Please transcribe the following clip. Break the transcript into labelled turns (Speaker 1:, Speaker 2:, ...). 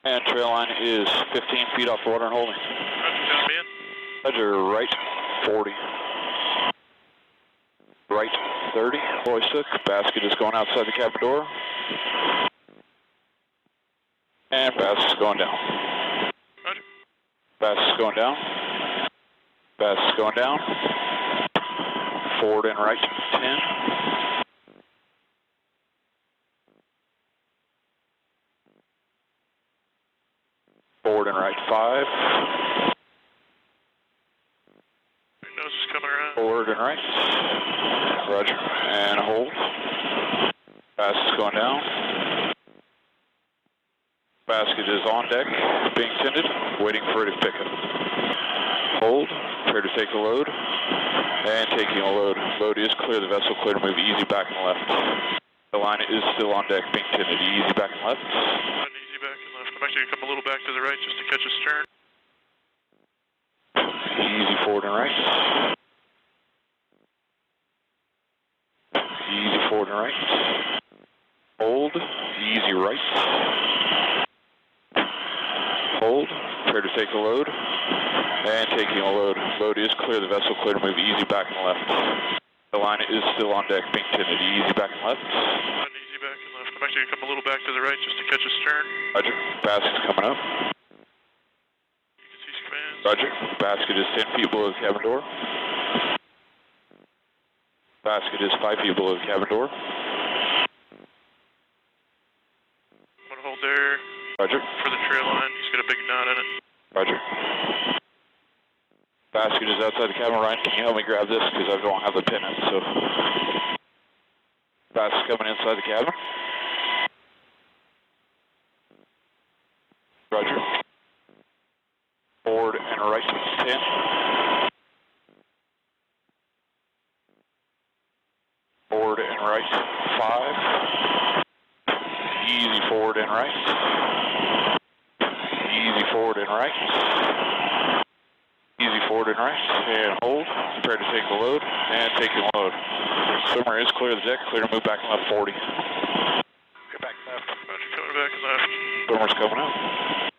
Speaker 1: And trail line is 15 feet off the water and holding.
Speaker 2: Roger, copy in.
Speaker 1: Roger, right 40. Right 30, Hoist hook. Basket is going outside the cabin door. And bass is going down.
Speaker 2: Roger.
Speaker 1: Bass is going down. Bass is going down. Forward and right 10. Forward and right 5.
Speaker 2: Nose is coming around.
Speaker 1: Forward and right. Roger. And hold. Bass is going down. Basket is on deck, being tended, waiting for it to pick up. Hold. Prepare to take a load. And taking a load. Load is clear. The vessel clear to move easy back and left. The line is still on deck, being tended. Easy back and left.
Speaker 2: Easy back and left. I'm actually going to come a little back to the right just to catch a stern.
Speaker 1: Easy forward and right. Easy forward and right. Hold. Easy right. Hold. Prepare to take a load. And taking a load. Load is clear. The vessel clear to move easy back and left. The line is still on deck, being tended. Easy back and left.
Speaker 2: Easy back and left. I'm actually going to come a little back to the right just to catch a stern.
Speaker 1: Roger. Basket's coming up.
Speaker 2: You can see commands.
Speaker 1: Roger. Basket is 10 feet below the cabin door. Basket is 5 feet below the cabin door.
Speaker 2: I'm going to hold there.
Speaker 1: Roger.
Speaker 2: For the trail line. He's got a big knot in it.
Speaker 1: Roger. Basket is outside the cabin. Ryan, can you help me grab this? Because I don't have the pin in, so. Basket's coming inside the cabin. Roger. Forward and right 10. Forward and right 5. Easy forward and right. Easy forward and right. Easy forward and right. And hold. Prepare to take a load. And taking a load. Swimmer is clear of the deck. Clear to move back and left 40. Get back left.
Speaker 2: Roger, coming back and left.
Speaker 1: Swimmer's coming up.